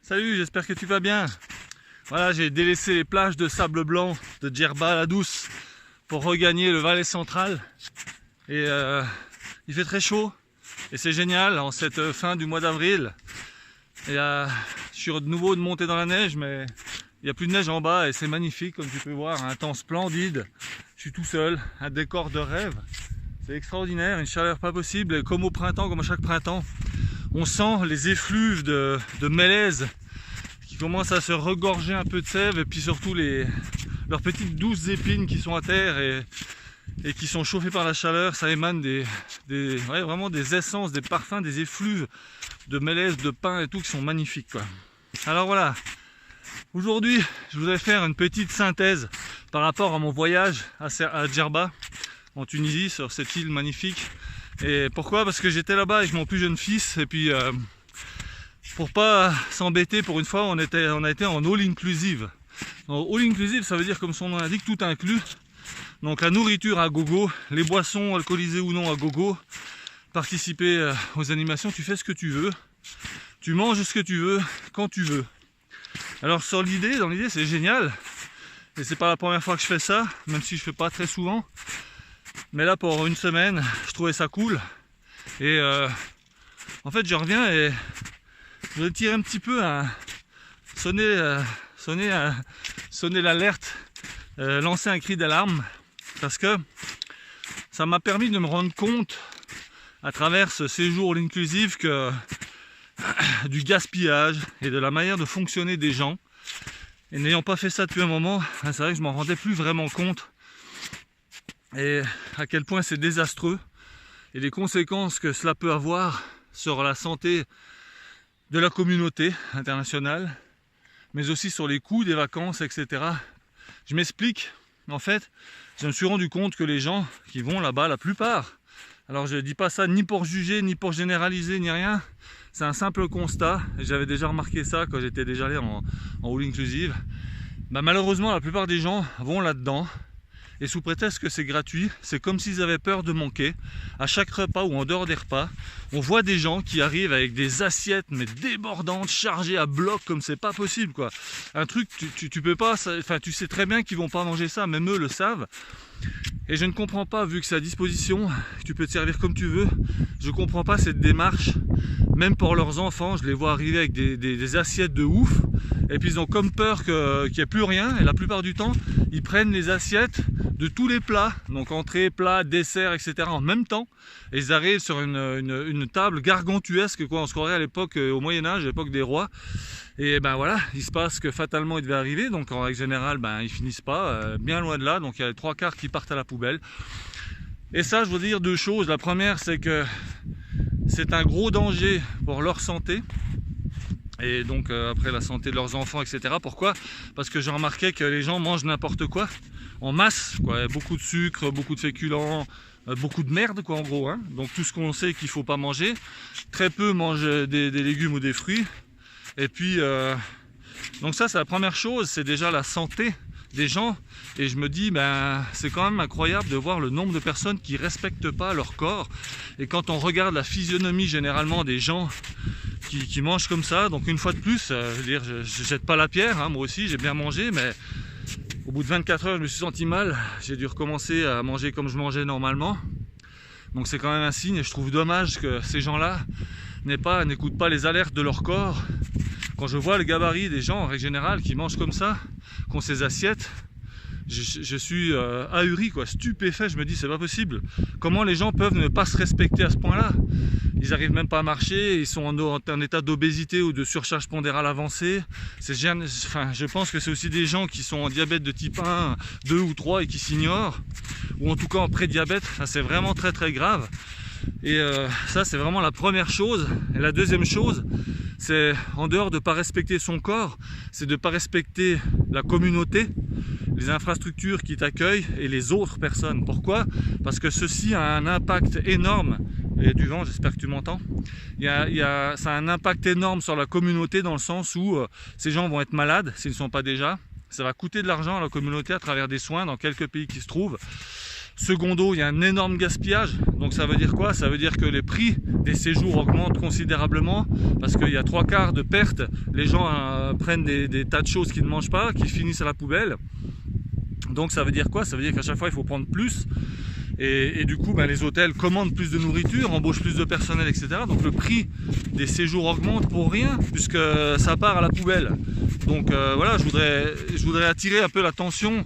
Salut, j'espère que tu vas bien. Voilà, j'ai délaissé les plages de sable blanc de Djerba la Douce pour regagner le Valais central. Et il fait très chaud et c'est génial en cette fin du mois d'avril. Et je suis de nouveau de monter dans la neige, mais il n'y a plus de neige en bas et c'est magnifique comme tu peux voir, un temps splendide. Je suis tout seul, un décor de rêve. C'est extraordinaire, une chaleur pas possible, et comme au printemps, comme à chaque printemps. On sent les effluves de mélèze qui commencent à se regorger un peu de sève, et puis surtout leurs petites douces épines qui sont à terre et qui sont chauffées par la chaleur. Ça émane vraiment des essences, des parfums, des effluves de mélèze, de pin et tout qui sont magnifiques, quoi. Alors voilà, aujourd'hui je voudrais faire une petite synthèse par rapport à mon voyage à Djerba en Tunisie, sur cette île magnifique. Et pourquoi? Parce que j'étais là-bas avec mon plus jeune fils, et puis pour pas s'embêter, pour une fois on a été en all inclusive. Donc, all inclusive, ça veut dire, comme son nom l'indique, tout inclus. Donc la nourriture à gogo, les boissons alcoolisées ou non à gogo, participer aux animations, tu fais ce que tu veux, tu manges ce que tu veux, quand tu veux. Alors dans l'idée c'est génial, et c'est pas la première fois que je fais ça, même si je fais pas très souvent. Mais là, pour une semaine, je trouvais ça cool. Et en fait, je reviens et je voudrais tirer un petit peu sonner l'alerte, lancer un cri d'alarme, parce que ça m'a permis de me rendre compte à travers ce séjour all inclusive du gaspillage et de la manière de fonctionner des gens. Et n'ayant pas fait ça depuis un moment, c'est vrai que je m'en rendais plus vraiment compte. Et à quel point c'est désastreux et les conséquences que cela peut avoir sur la santé de la communauté internationale, mais aussi sur les coûts des vacances, etc. Je m'explique. En fait, je me suis rendu compte que les gens qui vont là-bas, la plupart, alors je ne dis pas ça ni pour juger, ni pour généraliser, ni rien, c'est un simple constat, et j'avais déjà remarqué ça quand j'étais déjà allé en all inclusive. Malheureusement, la plupart des gens vont là-dedans, et sous prétexte que c'est gratuit, c'est comme s'ils avaient peur de manquer. À chaque repas ou en dehors des repas, on voit des gens qui arrivent avec des assiettes mais débordantes, chargées à bloc comme c'est pas possible, quoi. Un truc, tu peux pas, enfin tu sais très bien qu'ils vont pas manger ça, même eux le savent. Et je ne comprends pas, vu que c'est à disposition, que tu peux te servir comme tu veux, je comprends pas cette démarche. Même pour leurs enfants, je les vois arriver avec des assiettes de ouf, et puis ils ont comme peur qu'il n'y ait plus rien, et la plupart du temps, ils prennent les assiettes de tous les plats, donc entrée, plat, dessert, etc. en même temps, et ils arrivent sur une table gargantuesque, quoi. On se croirait à l'époque, au Moyen-Âge, à l'époque des rois. Et ben voilà, il se passe que fatalement il devait arriver, donc en règle générale, ils finissent pas, bien loin de là, donc il y a les 3/4 qui partent à la poubelle. Et ça, je veux dire deux choses. La première, c'est que c'est un gros danger pour leur santé, et donc après la santé de leurs enfants, etc. Pourquoi? Parce que j'ai remarqué que les gens mangent n'importe quoi, en masse, quoi. Beaucoup de sucre, beaucoup de féculents, beaucoup de merde, quoi, en gros, hein. Donc tout ce qu'on sait qu'il ne faut pas manger. Très peu mangent des légumes ou des fruits. Et puis, donc ça c'est la première chose, c'est déjà la santé des gens. Et je me dis, c'est quand même incroyable de voir le nombre de personnes qui ne respectent pas leur corps. Et quand on regarde la physionomie généralement des gens qui mangent comme ça, donc une fois de plus, je jette pas la pierre, hein, moi aussi j'ai bien mangé, mais au bout de 24 heures je me suis senti mal, j'ai dû recommencer à manger comme je mangeais normalement. Donc c'est quand même un signe, et je trouve dommage que ces gens-là n'écoutent pas les alertes de leur corps. Quand je vois le gabarit des gens en règle générale qui mangent comme ça, qui ont ces assiettes, je suis ahuri, quoi, stupéfait. Je me dis, c'est pas possible. Comment les gens peuvent ne pas se respecter à ce point-là? Ils n'arrivent même pas à marcher, ils sont en état d'obésité ou de surcharge pondérale avancée. Je pense que c'est aussi des gens qui sont en diabète de type 1, 2 ou 3 et qui s'ignorent, ou en tout cas en prédiabète. C'est vraiment très très grave. Et ça, c'est vraiment la première chose. Et la deuxième chose, c'est, en dehors de ne pas respecter son corps, c'est de ne pas respecter la communauté, les infrastructures qui t'accueillent et les autres personnes. Pourquoi? Parce que ceci a un impact énorme. Il y a du vent, j'espère que tu m'entends. Ça a un impact énorme sur la communauté, dans le sens où ces gens vont être malades s'ils ne sont pas déjà. Ça va coûter de l'argent à la communauté à travers des soins dans quelques pays qui se trouvent. Secondo, il y a un énorme gaspillage. Donc ça veut dire quoi? Ça veut dire que les prix des séjours augmentent considérablement parce qu'il y a 3/4 de pertes. Les gens prennent des tas de choses qu'ils ne mangent pas, qui finissent à la poubelle. Donc ça veut dire quoi? Ça veut dire qu'à chaque fois il faut prendre plus. Et du coup, les hôtels commandent plus de nourriture, embauchent plus de personnel, etc. Donc le prix des séjours augmente pour rien, puisque ça part à la poubelle. Donc voilà, je voudrais attirer un peu l'attention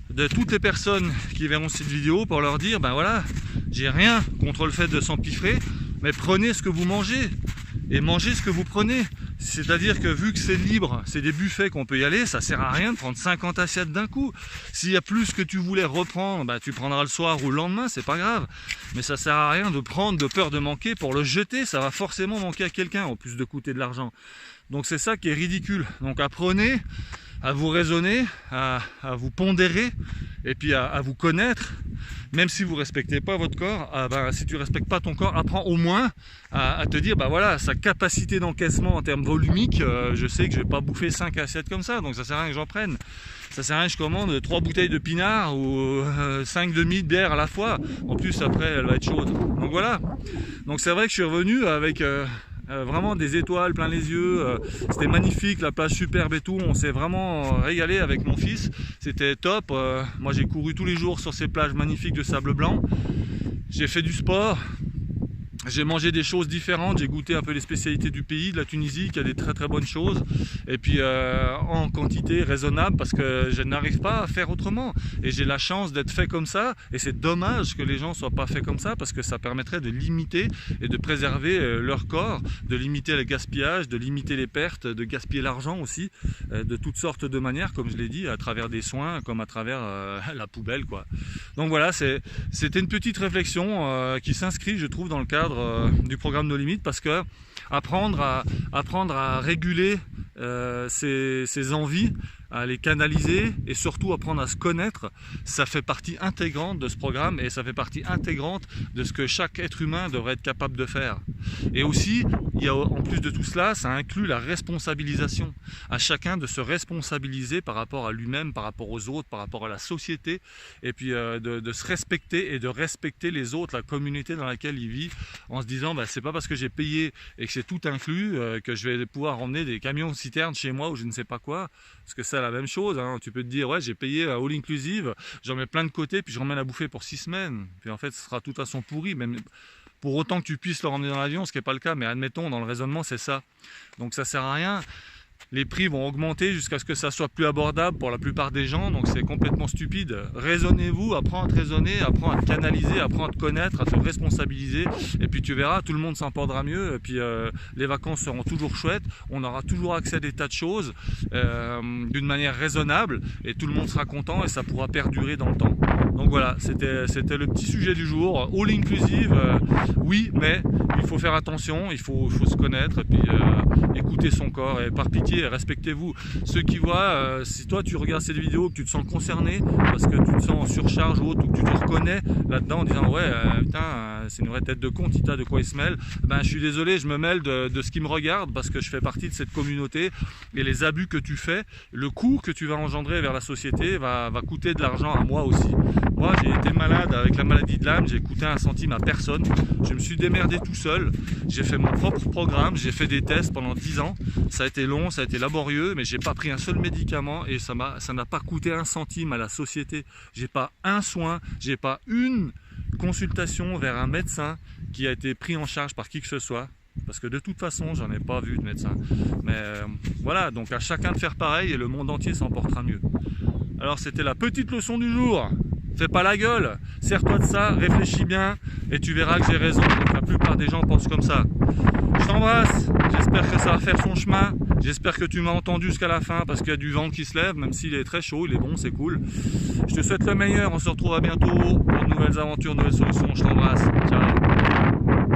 de toutes les personnes qui verront cette vidéo pour leur dire, voilà, j'ai rien contre le fait de s'empiffrer, mais prenez ce que vous mangez et mangez ce que vous prenez. C'est-à-dire que vu que c'est libre, c'est des buffets qu'on peut y aller, ça sert à rien de prendre 50 assiettes d'un coup. S'il y a plus que tu voulais reprendre, tu prendras le soir ou le lendemain, c'est pas grave. Mais ça sert à rien de prendre de peur de manquer pour le jeter, ça va forcément manquer à quelqu'un, en plus de coûter de l'argent. Donc c'est ça qui est ridicule. Donc apprenez à vous raisonner, à vous pondérer, et puis à vous connaître. Même si vous ne respectez pas votre corps, si tu ne respectes pas ton corps, apprends au moins à te dire, voilà, sa capacité d'encaissement en termes volumiques, je sais que je ne vais pas bouffer 5 assiettes comme ça, donc ça ne sert à rien que j'en prenne. Ça sert à rien que je commande 3 bouteilles de pinard ou 5 demi de bière à la fois. En plus, après, elle va être chaude. Donc voilà. Donc c'est vrai que je suis revenu avec vraiment des étoiles plein les yeux, c'était magnifique, la plage superbe et tout, on s'est vraiment régalé avec mon fils, c'était top. Moi j'ai couru tous les jours sur ces plages magnifiques de sable blanc, j'ai fait du sport, j'ai mangé des choses différentes, j'ai goûté un peu les spécialités du pays, de la Tunisie, qui a des très très bonnes choses, et puis en quantité raisonnable, parce que je n'arrive pas à faire autrement, et j'ai la chance d'être fait comme ça, et c'est dommage que les gens ne soient pas faits comme ça, parce que ça permettrait de limiter et de préserver leur corps, de limiter le gaspillage, de limiter les pertes, de gaspiller l'argent aussi, de toutes sortes de manières, comme je l'ai dit, à travers des soins, comme à travers la poubelle, quoi. Donc voilà, c'était une petite réflexion qui s'inscrit, je trouve, dans le cadre du programme No Limites, parce que apprendre à réguler ses envies, à les canaliser et surtout apprendre à se connaître, ça fait partie intégrante de ce programme et ça fait partie intégrante de ce que chaque être humain devrait être capable de faire. Et aussi, il y a, en plus de tout cela, ça inclut la responsabilisation. À chacun de se responsabiliser par rapport à lui-même, par rapport aux autres, par rapport à la société, et puis de se respecter et de respecter les autres, la communauté dans laquelle il vit, en se disant c'est pas parce que j'ai payé et que c'est tout inclus que je vais pouvoir emmener des camions citernes chez moi ou je ne sais pas quoi, parce que c'est la même chose, hein. Tu peux te dire, ouais, j'ai payé à all inclusive, j'en mets plein de côté, puis je ramène à bouffer pour 6 semaines, puis en fait ce sera tout à son pourri, même pour autant que tu puisses le ramener dans l'avion, ce qui n'est pas le cas, mais admettons, dans le raisonnement c'est ça. Donc ça sert à rien. Les prix vont augmenter jusqu'à ce que ça soit plus abordable pour la plupart des gens, donc c'est complètement stupide. Raisonnez-vous, apprends à te raisonner, apprends à te canaliser, apprends à te connaître, à te responsabiliser, et puis tu verras, tout le monde s'en portera mieux, et puis les vacances seront toujours chouettes, on aura toujours accès à des tas de choses d'une manière raisonnable, et tout le monde sera content, et ça pourra perdurer dans le temps. Donc voilà, c'était le petit sujet du jour. All inclusive, oui, mais il faut faire attention, il faut se connaître, et puis écouter son corps, et par pitié, respectez-vous. Ceux qui voient, si toi tu regardes cette vidéo, que tu te sens concerné, parce que tu te sens en surcharge ou autre, ou que tu te reconnais là-dedans en disant ouais, putain, c'est une vraie tête de con, Tita, de quoi il se mêle, je suis désolé, je me mêle de ce qui me regarde, parce que je fais partie de cette communauté, et les abus que tu fais, le coût que tu vas engendrer vers la société va coûter de l'argent à moi aussi. Moi j'ai été malade avec la maladie de Lyme, j'ai coûté 1 centime à personne, je me suis démerdé tout seul, j'ai fait mon propre programme, j'ai fait des tests pendant 10 ans, ça a été long, ça a été laborieux, mais j'ai pas pris un seul médicament et ça n'a pas coûté 1 centime à la société. J'ai pas un soin, j'ai pas une consultation vers un médecin qui a été pris en charge par qui que ce soit, parce que de toute façon j'en ai pas vu de médecin. Mais voilà, donc à chacun de faire pareil et le monde entier s'en portera mieux. Alors c'était la petite leçon du jour. Fais pas la gueule, sers-toi de ça, réfléchis bien et tu verras que j'ai raison. La plupart des gens pensent comme ça. Je t'embrasse, j'espère que ça va faire son chemin, j'espère que tu m'as entendu jusqu'à la fin parce qu'il y a du vent qui se lève, même s'il est très chaud, il est bon, c'est cool. Je te souhaite le meilleur, on se retrouve à bientôt pour de nouvelles aventures, de nouvelles solutions, je t'embrasse, ciao.